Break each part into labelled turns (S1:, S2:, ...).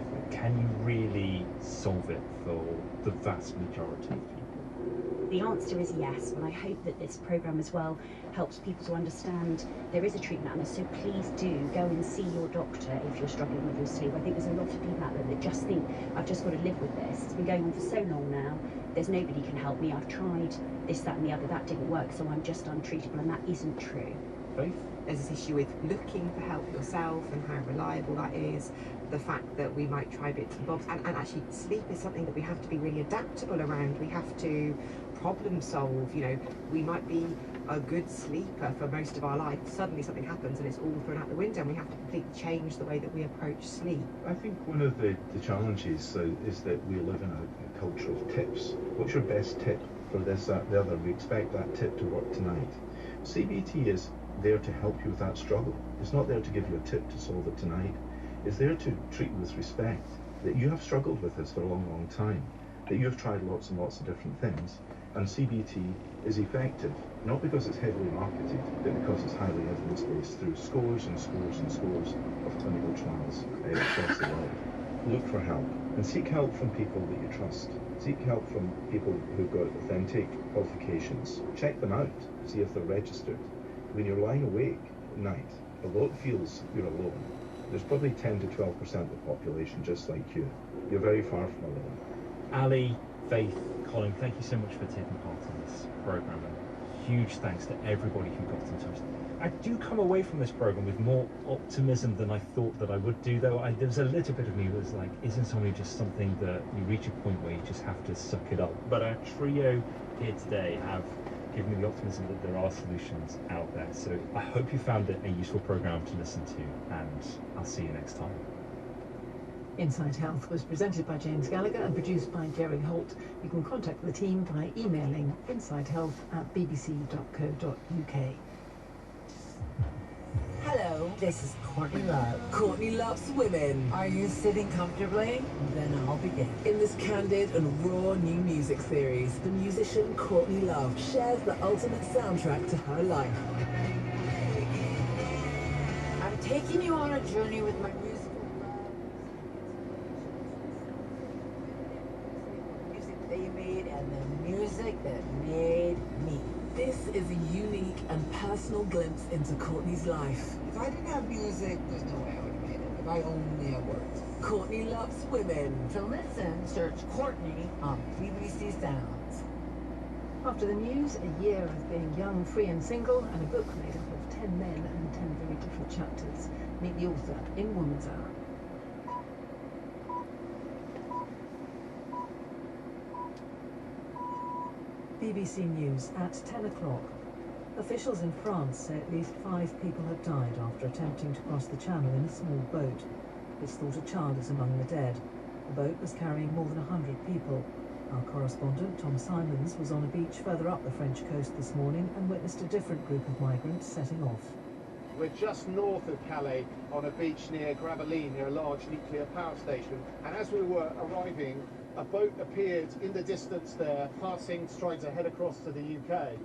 S1: different? Can you really solve it for the vast majority of people?
S2: The answer is yes, and I hope that this programme as well helps people to understand there is a treatment out there, so please do go and see your doctor if you're struggling with your sleep. I think there's a lot of people out there that just think, I've just got to live with this. It's been going on for so long now, there's nobody can help me, I've tried this, that and the other, that didn't work, so I'm just untreatable, and that isn't true.
S1: Faith?
S3: There's this issue with looking for help yourself and how reliable that is, the fact that we might try bits and bobs, and actually sleep is something that we have to be really adaptable around. We have to problem solve. You know, we might be a good sleeper for most of our life, suddenly something happens and it's all thrown out the window, and we have to completely change the way that we approach sleep.
S4: I think one of the challenges is that we live in a culture of tips. What's your best tip for this, that, the other? We expect that tip to work tonight. CBT is there to help you with that struggle. It's not there to give you a tip to solve it tonight. It's there to treat you with respect, that you have struggled with this for a long, long time, that you have tried lots and lots of different things, and CBT is effective, not because it's heavily marketed, but because it's highly evidence-based through scores and scores and scores of clinical trials across the world. Look for help, and seek help from people that you trust. Seek help from people who've got authentic qualifications. Check them out, see if they're registered. When you're lying awake at night, although it feels you're alone, there's probably 10 to 12% of the population just like you. You're very far from alone.
S1: Ali, Faith, Colin, thank you so much for taking part in this programme, and huge thanks to everybody who got in touch. I do come away from this programme with more optimism than I thought that I would do, though. There was a little bit of me that was like, isn't insomnia just something that you reach a point where you just have to suck it up? But our trio here today have given me the optimism that there are solutions out there. So I hope you found it a useful programme to listen to, and I'll see you next time.
S5: Inside Health was presented by James Gallagher and produced by Jerry Holt. You can contact the team by emailing insidehealth@bbc.co.uk.
S6: Hello, this is Courtney Love. Courtney loves women. Are you sitting comfortably? Then I'll begin. In this candid and raw new music series, the musician Courtney Love shares the ultimate soundtrack to her life. I'm taking you on a journey with my musical music they made and the music that made me. This is a unique and personal glimpse into Courtney's life. If I didn't have music, there's no way I would have made it. If I only had words. Courtney loves women. To listen, search Courtney on BBC Sounds.
S5: After the news, a year of being young, free and single, and a book made up of 10 men and 10 very different chapters. Meet the author in Woman's Hour. BBC News at 10 o'clock. Officials in France say at least 5 people have died after attempting to cross the channel in a small boat. It's thought a child is among the dead. The boat was carrying more than 100 people. Our correspondent, Tom Simons, was on a beach further up the French coast this morning and witnessed a different group of migrants setting off.
S7: We're just north of Calais on a beach near Gravelines, near a large nuclear power station. And as we were arriving, a boat appeared in the distance there, passing, trying to head across to the UK.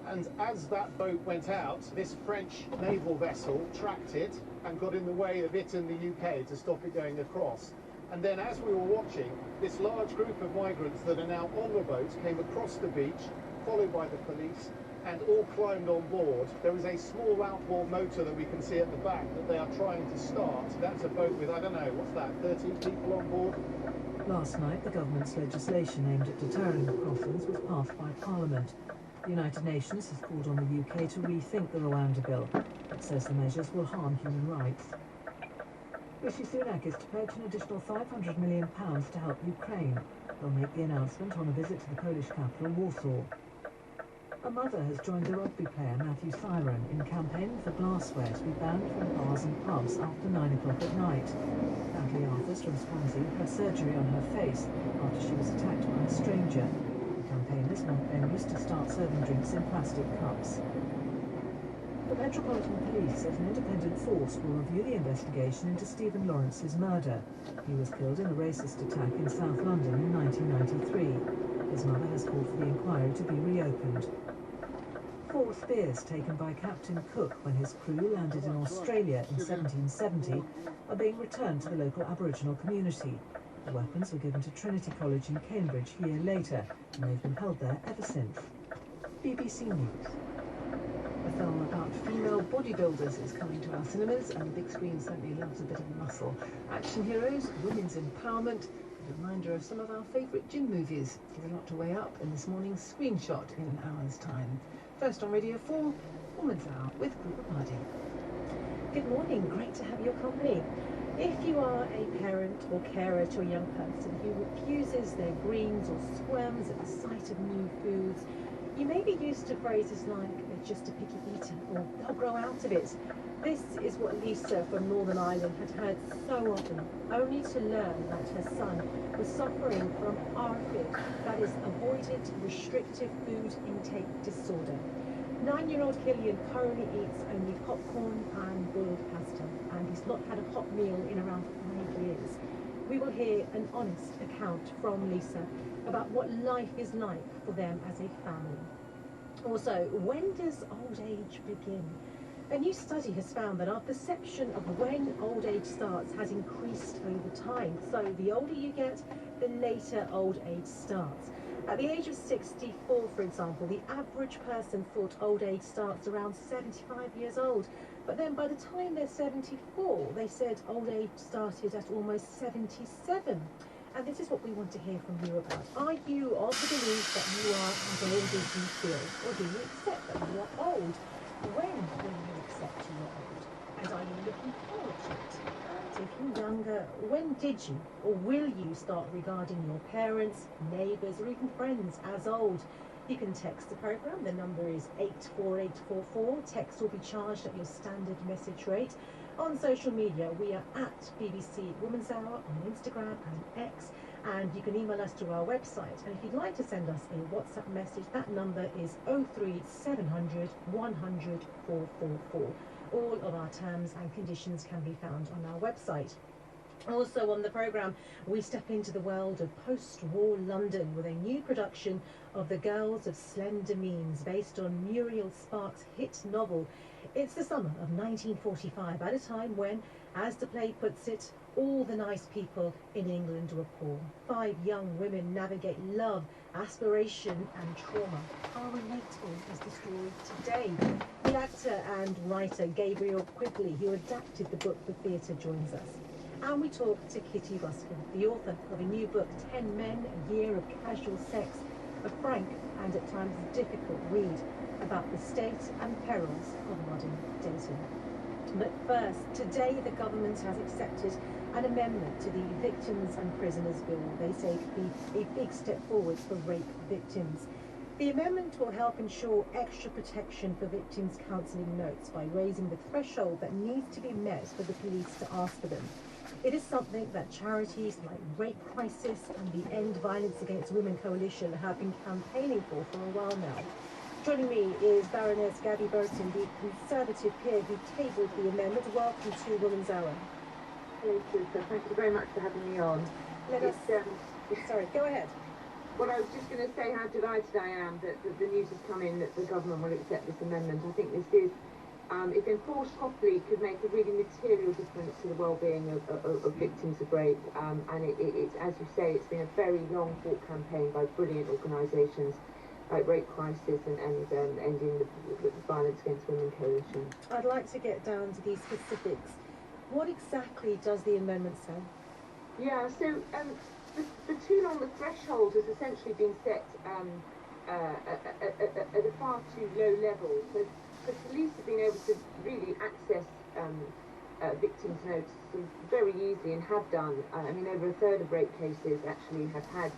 S7: And as that boat went out, this French naval vessel tracked it and got in the way of it in the UK to stop it going across. And then as we were watching, this large group of migrants that are now on the boat came across the beach, followed by the police, and all climbed on board. There is a small outboard motor that we can see at the back that they are trying to start. That's a boat with, I don't know, what's that, 13 people on board?
S5: Last night, the government's legislation aimed at deterring the crossings was passed by Parliament. The United Nations has called on the UK to rethink the Rwanda bill. It says the measures will harm human rights. Rishi Sunak is to pledge an additional £500 million to help Ukraine. They'll make the announcement on a visit to the Polish capital, Warsaw. A mother has joined the rugby player Matthew Siren in campaigning for glassware to be banned from bars and pubs after 9 o'clock at night. Natalie Arthurs from Swansea had surgery on her face after she was attacked by a stranger. The campaigners want venues to start serving drinks in plastic cups. The Metropolitan Police says an independent force will review the investigation into Stephen Lawrence's murder. He was killed in a racist attack in South London in 1993. His mother has called for the inquiry to be reopened. 4 spears taken by Captain Cook when his crew landed in Australia in 1770 are being returned to the local Aboriginal community. The weapons were given to Trinity College in Cambridge a year later, and they've been held there ever since. BBC News. A film about female bodybuilders is coming to our cinemas, and the big screen certainly loves a bit of muscle. Action heroes, women's empowerment, a reminder of some of our favourite gym movies. There's a lot to weigh up in this morning's screenshot in an hour's time. First on Radio 4, Woman's Hour with Group Party.
S8: Good morning, great to have your company. If you are a parent or carer to a young person who refuses their greens or squirms at the sight of new foods, you may be used to phrases like, they're just a picky eater, or they'll grow out of it. This is what Lisa from Northern Ireland had heard so often, only to learn that her son was suffering from ARFID, that is avoided restrictive food intake disorder. 9-year-old Killian currently eats only popcorn and boiled pasta, and he's not had a hot meal in around 5 years. We will hear an honest account from Lisa about what life is like for them as a family. Also, when does old age begin? A new study has found that our perception of when old age starts has increased over time. So the older you get, the later old age starts. At the age of 64, for example, the average person thought old age starts around 75 years old. But then by the time they're 74, they said old age started at almost 77. And this is what we want to hear from you about. Are you of the belief that you are as old as you feel? Or do you accept that you are old? When will you accept you are old? And are you looking forward to it? And if you're younger, when did you or will you start regarding your parents, neighbours or even friends as old? You can text the programme. The number is 84844. Text will be charged at your standard message rate. On social media, we are at BBC Woman's Hour on Instagram and X, and you can email us to our website. And if you'd like to send us a WhatsApp message, that number is 03700 100 444. All of our terms and conditions can be found on our website. Also on the programme, we step into the world of post-war London with a new production of The Girls of Slender Means, based on Muriel Sparks' hit novel. It's the summer of 1945, at a time when, as the play puts it, all the nice people in England were poor. 5 young women navigate love, aspiration and trauma. How relatable is the story today? The actor and writer Gabriel Quigley, who adapted the book for theatre, joins us. And we talk to Kitty Ruskin, the author of a new book, 10 Men, A Year of Casual Sex, a frank and at times difficult read about the state and perils of modern dating. But first, today the government has accepted an amendment to the Victims and Prisoners Bill. They say it could be a big step forward for rape victims. The amendment will help ensure extra protection for victims' counselling notes by raising the threshold that needs to be met for the police to ask for them. It is something that charities like Rape Crisis and the End Violence Against Women Coalition have been campaigning for a while now. Joining me is Baroness Gabby Burton, the Conservative peer who tabled the amendment. Welcome to Women's Hour.
S3: Thank you, so thank you very much for having me on.
S8: Sorry, go ahead.
S3: Well, I was just going to say how delighted I am that the news has come in that the government will accept this amendment. I think this is, if enforced properly, could make a really material difference to the well-being of victims of rape. And it's, as you say, it's been a very long-fought campaign by brilliant organisations like Rape Crisis and Ending the Violence Against Women Coalition.
S8: I'd like to get down to these specifics. What exactly does the amendment say?
S3: Yeah, so the tune on the threshold has essentially been set at a far too low level. So the police have been able to really access victims' notes very easily and have done. I mean, over a third of rape cases actually have had,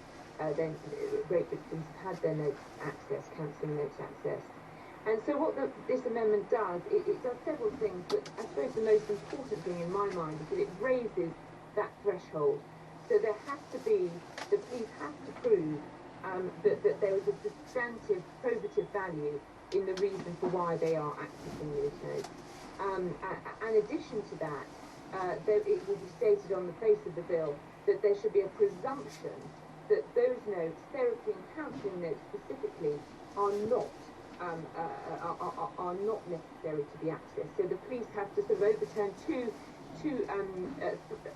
S3: rape victims have had their notes accessed, counselling notes accessed. And so what this amendment does, it does several things, but I suppose the most important thing in my mind is that it raises that threshold. So there has to be, the police have to prove that there is a substantive probative value in the reason for why they are accessing those notes. In addition to that, it will be stated on the face of the bill that there should be a presumption that those notes, therapy and counselling notes specifically, are not
S9: are not necessary to be accessed. So the police have to sort of overturn two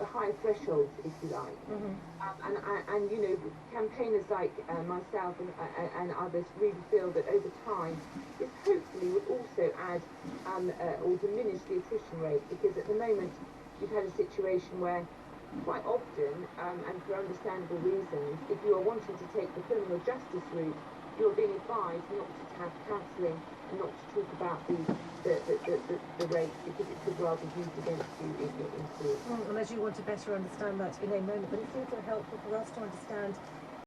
S9: high thresholds, if you like. And you know, campaigners like myself and others really feel that over time this hopefully would also add or diminish the attrition rate, because at the moment you've had a situation where quite often, and for understandable reasons, if you are wanting to take the criminal justice route, you're being advised not to have counselling and not to talk about the rape, because it could well be used against you in court.
S8: And as you want to better understand that in a moment, but it's also helpful for us to understand